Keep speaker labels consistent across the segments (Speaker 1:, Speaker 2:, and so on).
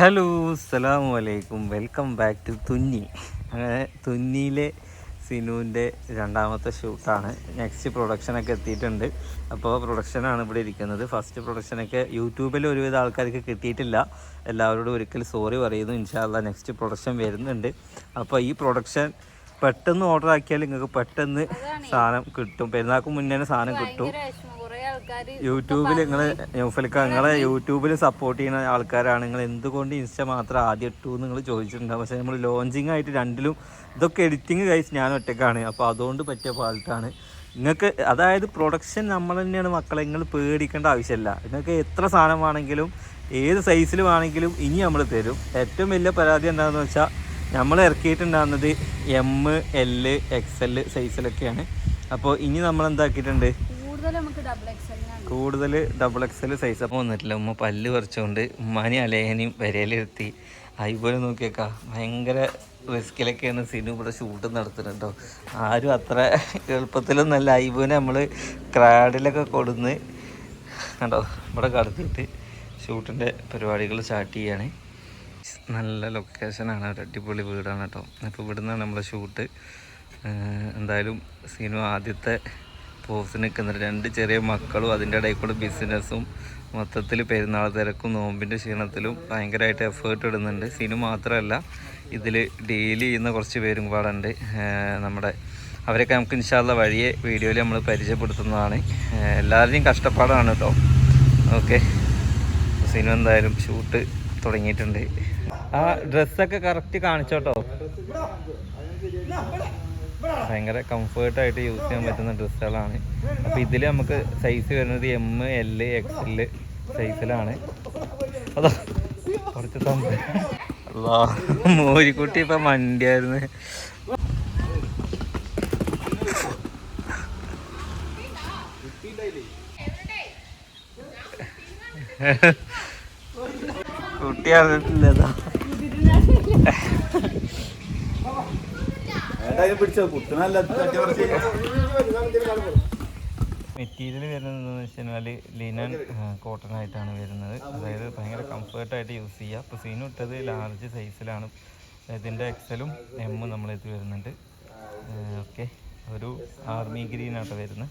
Speaker 1: Hello അസ്സലാമു അലൈക്കും, welcome back to തുന്നി. അങ്ങനെ തുന്നിയിലെ സിനുവിൻ്റെ രണ്ടാമത്തെ ഷൂട്ടാണ്. നെക്സ്റ്റ് പ്രൊഡക്ഷനൊക്കെ എത്തിയിട്ടുണ്ട്. അപ്പോൾ പ്രൊഡക്ഷനാണ് ഇവിടെ ഇരിക്കുന്നത്. ഫസ്റ്റ് പ്രൊഡക്ഷനൊക്കെ യൂട്യൂബിൽ ഒരുവിധ ആൾക്കാർക്ക് കിട്ടിയിട്ടില്ല. എല്ലാവരോടും ഒരിക്കൽ സോറി പറയുന്നു. ഇൻഷാ അല്ലാഹ് നെക്സ്റ്റ് പ്രൊഡക്ഷൻ വരുന്നുണ്ട്. അപ്പോൾ ഈ പ്രൊഡക്ഷൻ പെട്ടെന്ന് ഓർഡർ ആക്കിയാൽ നിങ്ങൾക്ക് പെട്ടെന്ന് സാധനം കിട്ടും. പെരുന്നാൾക്ക് മുന്നേ സാധനം കിട്ടും. യൂട്യൂബിൽ നിങ്ങൾ നിങ്ങളെ യൂട്യൂബിൽ സപ്പോർട്ട് ചെയ്യുന്ന ആൾക്കാരാണ്. നിങ്ങൾ എന്തുകൊണ്ട് ഇൻസ്റ്റ മാത്രം ആദ്യം ഇട്ടു നിങ്ങൾ ചോദിച്ചിട്ടുണ്ടാകും. പക്ഷേ നമ്മൾ ലോഞ്ചിങ് ആയിട്ട് രണ്ടിലും ഇതൊക്കെ എഡിറ്റിങ് കഴിച്ച് ഞാൻ ഒറ്റക്കാണ്. അപ്പോൾ അതുകൊണ്ട് പറ്റിയ ഫാൾട്ടാണ് നിങ്ങൾക്ക്. അതായത് പ്രൊഡക്ഷൻ നമ്മൾ തന്നെയാണ് മക്കളെ, നിങ്ങൾ പേടിക്കേണ്ട ആവശ്യമില്ല. നിങ്ങൾക്ക് എത്ര സാധനം വേണമെങ്കിലും ഏത് സൈസിൽ വേണമെങ്കിലും ഇനി നമ്മൾ തരും. ഏറ്റവും വലിയ പരാതി എന്താണെന്ന് വെച്ചാൽ നമ്മൾ ഇറക്കിയിട്ടുണ്ടാകുന്നത് ML XL സൈസിലൊക്കെയാണ്. അപ്പോൾ ഇനി നമ്മൾ എന്താക്കിയിട്ടുണ്ട്, കൂടുതൽ ഡബിൾ XL സൈസ്. അപ്പോൾ വന്നിട്ടില്ല. ഉമ്മ പല്ല് പറിച്ചുകൊണ്ട് ഉമ്മാനെയും അലേഹനെയും വരയിലിരുത്തി അതുപോലെ നോക്കിയേക്കാ. ഭയങ്കര റിസ്കിലൊക്കെയാണ് സിനു ഇവിടെ ഷൂട്ട് നടത്തുന്നത് കേട്ടോ. ആരും അത്ര എളുപ്പത്തിലൊന്നല്ല. ഐബുവിനെ നമ്മൾ ക്രാഡിലൊക്കെ കൊടുന്ന് കേട്ടോ ഇവിടെ കടത്തിയിട്ട് ഷൂട്ടിൻ്റെ പരിപാടികൾ സ്റ്റാർട്ട് ചെയ്യാണ്. നല്ല ലൊക്കേഷനാണ്, ഒരു അടിപൊളി വീടാണ് കേട്ടോ. അപ്പോൾ ഇവിടെ നിന്നാണ് നമ്മളെ ഷൂട്ട്. എന്തായാലും സിനു ആദ്യത്തെ പോസ് നിൽക്കുന്നുണ്ട്. 2 ചെറിയ മക്കളും അതിൻ്റെ ഇടയിൽ കൂടെ ബിസിനസ്സും മൊത്തത്തിൽ പെരുന്നാൾ തിരക്കും നോമ്പിൻ്റെ ക്ഷീണത്തിലും ഭയങ്കരമായിട്ട് എഫേർട്ട് ഇടുന്നുണ്ട്. സിനു മാത്രമല്ല, ഇതിൽ ഡെയിലി ചെയ്യുന്ന കുറച്ച് പേരും പാടുണ്ട്. നമ്മുടെ അവരൊക്കെ നമുക്ക് ഇൻഷാ അല്ലാഹ് വഴിയെ വീഡിയോയിൽ നമ്മൾ പരിചയപ്പെടുത്തുന്നതാണ്. എല്ലാവരുടെയും കഷ്ടപ്പാടാണ് കേട്ടോ. ഓക്കെ, സിനു എന്തായാലും ഷൂട്ട് തുടങ്ങിയിട്ടുണ്ട്. ആ ഡ്രസ്സൊക്കെ കറക്റ്റ് കാണിച്ചോട്ടോ. ഭയങ്കര കംഫേർട്ടായിട്ട് യൂസ് ചെയ്യാൻ പറ്റുന്ന ഡ്രസ്സുകളാണ്. അപ്പോൾ ഇതിൽ നമുക്ക് സൈസ് വരുന്നത് ML XL സൈസിലാണ്. അതാ കുറച്ച് അല്ലാ, മോരിക്കുട്ടി ഇപ്പം മണ്ടിയായിരുന്നു. കുട്ടി അറിഞ്ഞിട്ടില്ലതാ. മെറ്റീരിയൽ വരുന്നത് എന്താണെന്ന് വെച്ച് കഴിഞ്ഞാൽ ലിനൻ കോട്ടൺ ആയിട്ടാണ് വരുന്നത്. അതായത് ഭയങ്കര കംഫേർട്ടായിട്ട് യൂസ് ചെയ്യുക. ഇപ്പോൾ സീനും ഇട്ടത് ലാർജ് സൈസിലാണ്. ഇതിൻ്റെ XLും M നമ്മളെത്തി വരുന്നുണ്ട്. ഓക്കെ, ഒരു ആർമി ഗ്രീനാട്ടോ വരുന്നത്.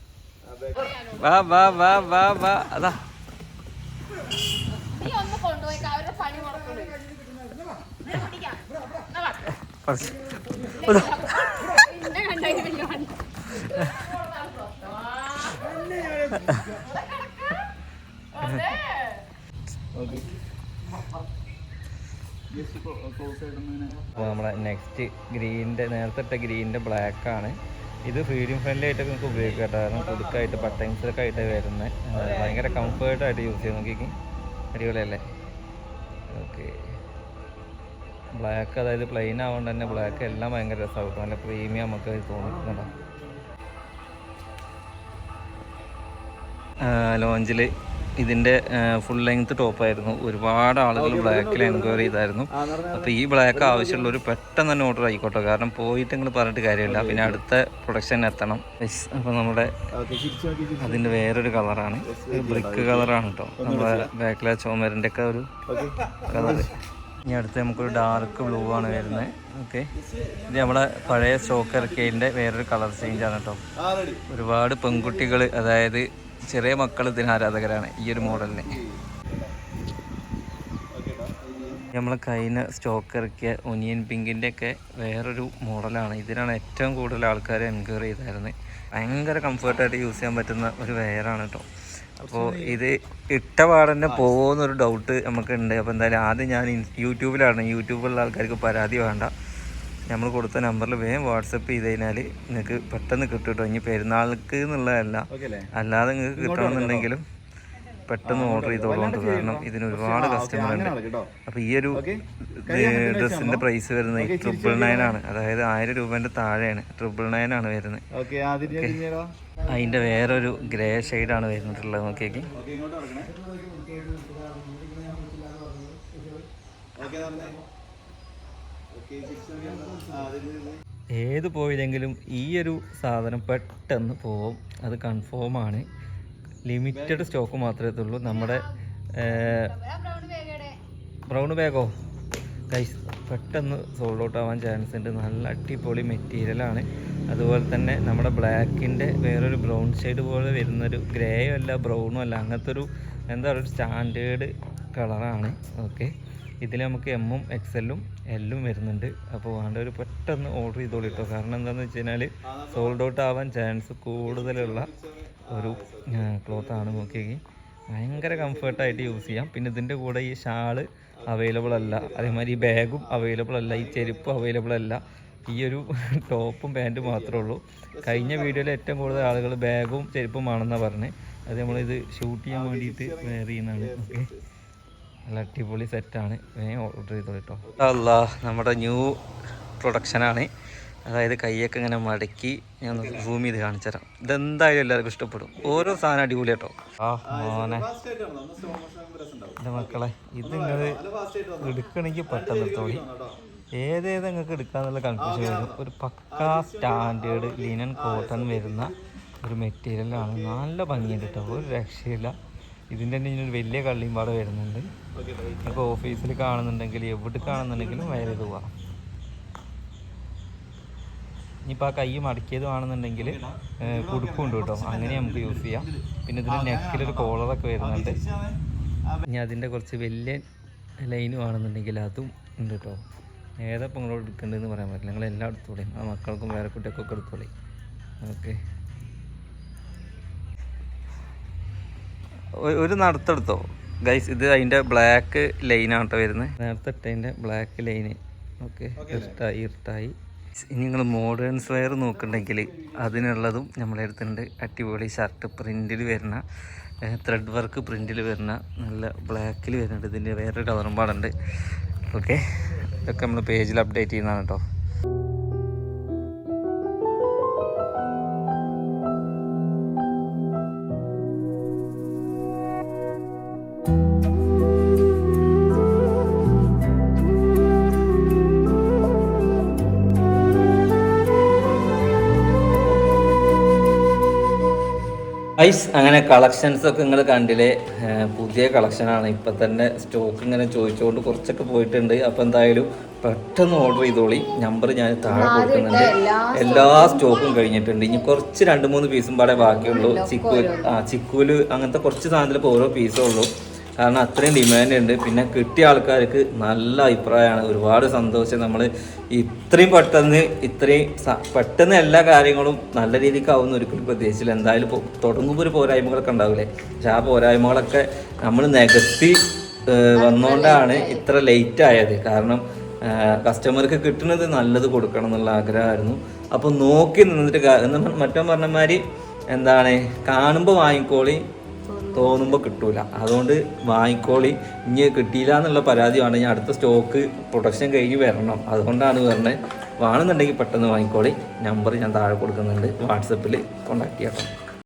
Speaker 1: വാ വാ വാ വാ വാ. അതാ നമ്മളെ നെക്സ്റ്റ് ഗ്രീനിൻ്റെ നേരത്തെ ഇട്ട ഗ്രീനിൻ്റെ ബ്ലാക്കാണ്. ഇത് ഫീഡിങ് ഫ്രണ്ട്ലി ആയിട്ട് നമുക്ക് ഉപയോഗിക്കാം കേട്ടോ. കാരണം കുടുക്കായിട്ട് ബട്ടൺസിലൊക്കെ ആയിട്ട് വരുന്നത് ഭയങ്കര കംഫേർട്ടായിട്ട് യൂസ് ചെയ്യാം. നോക്കിക്ക്, അടിപൊളിയല്ലേ? ഓക്കെ, ബ്ലാക്ക് അതായത് പ്ലെയിൻ ആവുകൊണ്ട് തന്നെ ബ്ലാക്ക് എല്ലാം ഭയങ്കര രസമാകും. നല്ല പ്രീമിയം നമുക്ക് തോന്നിക്കുന്നുണ്ടോ. ലോഞ്ചിൽ ഇതിൻ്റെ ഫുൾ ലെങ്ത് ടോപ്പായിരുന്നു. ഒരുപാട് ആളുകൾ ബ്ലാക്കിൽ എൻക്വയറി ചെയ്തായിരുന്നു. അപ്പോൾ ഈ ബ്ലാക്ക് ആവശ്യമുള്ളവർ പെട്ടെന്ന് തന്നെ ഓർഡർ ആയിക്കോട്ടെ. കാരണം പോയിട്ട് നിങ്ങൾ പറഞ്ഞിട്ട് കാര്യമില്ല, പിന്നെ അടുത്ത പ്രൊഡക്ഷൻ എത്തണം. അപ്പോൾ നമ്മുടെ അതിൻ്റെ വേറൊരു കളറാണ്, ബ്രിക്ക് കളറാണ് കേട്ടോ. നമ്മുടെ ബാക്കിലെ ചുമരിൻ്റെ ഒക്കെ ഒരു കളറ്. ഇനി അടുത്ത് നമുക്കൊരു ഡാർക്ക് ബ്ലൂ ആണ് വരുന്നത്. ഓക്കെ, ഇത് നമ്മളെ പഴയ സ്റ്റോക്ക് ഇറക്കിയതിൻ്റെ വേറൊരു കളർ ചേഞ്ചാണ് കേട്ടോ. ഒരുപാട് പെൺകുട്ടികൾ, അതായത് ചെറിയ മക്കൾ ഇതിന് ആരാധകരാണ് ഈ ഒരു മോഡലിന്. നമ്മൾ കഴിഞ്ഞ സ്റ്റോക്ക് ഇറക്കിയ ഒനിയൻ പിങ്കിൻ്റെ ഒക്കെ വേറൊരു മോഡലാണ്. ഇതിനാണ് ഏറ്റവും കൂടുതൽ ആൾക്കാർ എൻക്വയറി ചെയ്തായിരുന്നത്. ഭയങ്കര കംഫർട്ടായിട്ട് യൂസ് ചെയ്യാൻ പറ്റുന്ന ഒരു വെയറാണ് കേട്ടോ. അപ്പോൾ ഇത് ഇട്ട പാടന്നെ പോകുമെന്നൊരു ഡൗട്ട് നമുക്കുണ്ട്. അപ്പോൾ എന്തായാലും ആദ്യം ഞാൻ യൂട്യൂബിലാണ്. യൂട്യൂബിലുള്ള ആൾക്കാർക്ക് പരാതി വേണ്ട. നമ്മൾ കൊടുത്ത നമ്പറിൽ വേഗം വാട്സപ്പ് ചെയ്ത് കഴിഞ്ഞാൽ നിങ്ങൾക്ക് പെട്ടെന്ന് കിട്ടും കേട്ടോ. ഇനി പെരുന്നാൾക്ക് എന്നുള്ളതല്ല, അല്ലാതെ നിങ്ങൾക്ക് കിട്ടണമെന്നുണ്ടെങ്കിലും പെട്ടെന്ന് ഓർഡർ ചെയ്തോളുണ്ട്. കാരണം ഇതിന് ഒരുപാട് കസ്റ്റമർ ഉണ്ട്. അപ്പോൾ ഈ ഒരു ഡ്രസ്സിൻ്റെ പ്രൈസ് വരുന്നത് 999 ആണ്. അതായത് 1000 രൂപേൻ്റെ താഴെയാണ്. 999 ആണ് വരുന്നത്. അതിൻ്റെ വേറൊരു ഗ്രേ ഷെയ്ഡാണ് വരുന്നിട്ടുള്ളത്. നോക്കിയേക്ക്, ഏത് പോയില്ലെങ്കിലും ഈ ഒരു സാധനം പെട്ടെന്ന് പോവും, അത് കൺഫേമാണ്. ലിമിറ്റഡ് സ്റ്റോക്ക് മാത്രമേ ഉള്ളൂ. നമ്മുടെ ബ്രൗൺ ബാഗോ ഗൈസ് പെട്ടെന്ന് സോൾഡ് ഔട്ട് ആവാൻ ചാൻസ് ഉണ്ട്. നല്ല അടിപൊളി മെറ്റീരിയലാണ്. അതുപോലെ തന്നെ നമ്മുടെ ബ്ലാക്കിൻ്റെ വേറൊരു ബ്രൗൺ ഷെയ്ഡ് പോലെ വരുന്നൊരു ഗ്രേയും അല്ല ബ്രൗണും അല്ല, അങ്ങനത്തെ ഒരു എന്താ പറയുക ഒരു സ്റ്റാൻഡേർഡ് കളറാണ്. ഓക്കെ, ഇതിൽ നമുക്ക് എമ്മും എക്സെല്ലും എല്ലും വരുന്നുണ്ട്. അപ്പോൾ വേണ്ടവർ പെട്ടെന്ന് ഓർഡർ ചെയ്തോളൂ കേട്ടോ. കാരണം എന്താണെന്ന് വെച്ച് കഴിഞ്ഞാൽ സോൾഡ് ഔട്ട് ആവാൻ ചാൻസ് കൂടുതലുള്ള ഒരു ക്ലോത്താണ്. നോക്കി ഭയങ്കര കംഫർട്ടായിട്ട് യൂസ് ചെയ്യാം. പിന്നെ ഇതിൻ്റെ കൂടെ ഈ ഷാള് അവൈലബിൾ അല്ല, അതേമാതിരി ഈ ബാഗും അവൈലബിൾ അല്ല, ഈ ചെരുപ്പും അവൈലബിൾ അല്ല. ഈ ഒരു ടോപ്പും പാൻറ്റും മാത്രമേ ഉള്ളൂ. കഴിഞ്ഞ വീഡിയോയിൽ ഏറ്റവും കൂടുതൽ ആളുകൾ ബാഗും ചെരുപ്പും ആണെന്നാണ് പറഞ്ഞത്. അത് നമ്മളിത് ഷൂട്ട് ചെയ്യാൻ വേണ്ടിയിട്ട് വെയർ ചെയ്യുന്നതാണ്. ഓക്കെ, നല്ല അടിപൊളി സെറ്റാണ്. വേഗം ഓർഡർ ചെയ്തോളൂ കേട്ടോ. അല്ല, നമ്മുടെ ന്യൂ പ്രൊഡക്ഷനാണ്. അതായത് കൈയൊക്കെ ഇങ്ങനെ മടക്കി ഞാൻ സൂം ചെയ്ത് കാണിച്ചു തരാം. ഇതെന്തായാലും എല്ലാവർക്കും ഇഷ്ടപ്പെടും. ഓരോ സാധനം അടിപൊളി കേട്ടോ. ആ മോനെ എൻ്റെ മക്കളെ, ഇത് നിങ്ങൾ എടുക്കണമെങ്കിൽ പെട്ടെന്ന് എടുത്തോളി. ഏതേത് നിങ്ങൾക്ക് എടുക്കാന്നുള്ള കൺഫ്യൂഷൻ വരും. ഒരു പക്കാ സ്റ്റാൻഡേർഡ് ലിനൻ കോട്ടൺ വരുന്ന ഒരു മെറ്റീരിയലാണ്. നല്ല ഭംഗിയുണ്ട് കേട്ടോ, ഒരു രക്ഷയില്ല. ഇതിൻ്റെ തന്നെ ഇതിനൊരു വലിയ കള്ളിയും പാടെ വരുന്നുണ്ട്. ഇപ്പോൾ ഓഫീസിൽ കാണുന്നുണ്ടെങ്കിൽ എവിടെ കാണുന്നുണ്ടെങ്കിലും വയർ ചെയ്ത് പോവാം. ഇനിയിപ്പോൾ ആ കൈ മടക്കിയത് വേണമെന്നുണ്ടെങ്കിൽ കുടുക്കുണ്ട് കേട്ടോ, അങ്ങനെ നമുക്ക് യൂസ് ചെയ്യാം. പിന്നെ ഇതിൽ നെക്കിലൊരു കോളറൊക്കെ വരുന്നുണ്ട്. ഇനി അതിൻ്റെ കുറച്ച് വലിയ ലൈന് വേണമെന്നുണ്ടെങ്കിൽ അതും ഉണ്ട് കേട്ടോ. ഏതപ്പം നിങ്ങളോട് എടുക്കേണ്ടതെന്ന് പറയാൻ പറ്റില്ല. നിങ്ങളെല്ലാം എടുത്തോളേയും, ആ മക്കൾക്കും വേറെ കുട്ടികൾക്കൊക്കെ എടുത്തോളേയും. ഓക്കെ, ഒരു നടത്തെടുത്തോ ഗൈസ്. ഇത് അതിൻ്റെ ബ്ലാക്ക് ലൈനാണ് കേട്ടോ വരുന്നത്. നേരത്തെ ഇട്ടതിൻ്റെ ബ്ലാക്ക് ലൈന്. ഓക്കെ, ഇർട്ടായി. ഇനി നിങ്ങൾ മോഡേൺസ് വെയർ നോക്കുന്നുണ്ടെങ്കിൽ അതിനുള്ളതും നമ്മളെ അടുത്തുണ്ട്. അടിപൊളി ഷർട്ട് പ്രിൻറ്റിൽ വരുന്ന, ത്രെഡ് വർക്ക് പ്രിൻറ്റിൽ വരുന്ന, നല്ല ബ്ലാക്കിൽ വരുന്നുണ്ട്. ഇതിൻ്റെ വേറൊരു കളറും പാടുണ്ട്. ഓക്കെ, ഇതൊക്കെ നമ്മൾ പേജിൽ അപ്ഡേറ്റ് ചെയ്യുന്നതാണ് കേട്ടോ. ഐസ് അങ്ങനെ കളക്ഷൻസൊക്കെ നിങ്ങൾ കണ്ടില്ലേ. പുതിയ കളക്ഷനാണ്. ഇപ്പം തന്നെ സ്റ്റോക്ക് ഇങ്ങനെ ചോദിച്ചുകൊണ്ട് കുറച്ചൊക്കെ പോയിട്ടുണ്ട്. അപ്പോൾ എന്തായാലും പെട്ടെന്ന് ഓർഡർ ചെയ്തോളി. നമ്പർ ഞാൻ താഴെ കൊടുക്കുന്നുണ്ട്. എല്ലാ സ്റ്റോക്കും കഴിഞ്ഞിട്ടുണ്ട്. ഇനി കുറച്ച് 2-3 പീസും പാടെ ബാക്കിയുള്ളൂ. ചിക്കൂല് അങ്ങനത്തെ കുറച്ച് സാധനത്തിൽ ഇപ്പോൾ ഓരോ പീസേ ഉള്ളൂ. കാരണം അത്രയും ഡിമാൻഡ് ഉണ്ട്. പിന്നെ കിട്ടിയ ആൾക്കാർക്ക് നല്ല അഭിപ്രായമാണ്. ഒരുപാട് സന്തോഷം. നമ്മൾ ഇത്രയും പെട്ടെന്ന് എല്ലാ കാര്യങ്ങളും നല്ല രീതിക്ക് ആവുന്ന ഒരിക്കലും പ്രത്യേകിച്ചില്ല. എന്തായാലും തുടങ്ങുമ്പോൾ ഒരു പോരായ്മകളൊക്കെ ഉണ്ടാവില്ലേ. പക്ഷെ ആ പോരായ്മകളൊക്കെ നമ്മൾ നികത്തി വന്നുകൊണ്ടാണ് ഇത്ര ലേറ്റ് ആയത്. കാരണം കസ്റ്റമർക്ക് കിട്ടുന്നത് നല്ലത് കൊടുക്കണം എന്നുള്ള ആഗ്രഹമായിരുന്നു. അപ്പോൾ നോക്കി നിന്നിട്ട് മറ്റോ പറഞ്ഞമാതിരി എന്താണ്, കാണുമ്പോൾ വാങ്ങിക്കോളി, തോന്നുമ്പോൾ കിട്ടൂല. അതുകൊണ്ട് വാങ്ങിക്കോളി. ഇനി കിട്ടിയില്ല എന്നുള്ള പരാതിയാണ്. ഞാൻ അടുത്ത സ്റ്റോക്ക് പ്രൊഡക്ഷൻ കഴിഞ്ഞ് വരണം, അതുകൊണ്ടാണ് പറഞ്ഞത്. വേണമെന്നുണ്ടെങ്കിൽ പെട്ടെന്ന് വാങ്ങിക്കോളി. നമ്പർ ഞാൻ താഴെ കൊടുക്കുന്നുണ്ട്. വാട്സപ്പിൽ കോൺടാക്ട് ചെയ്യണം.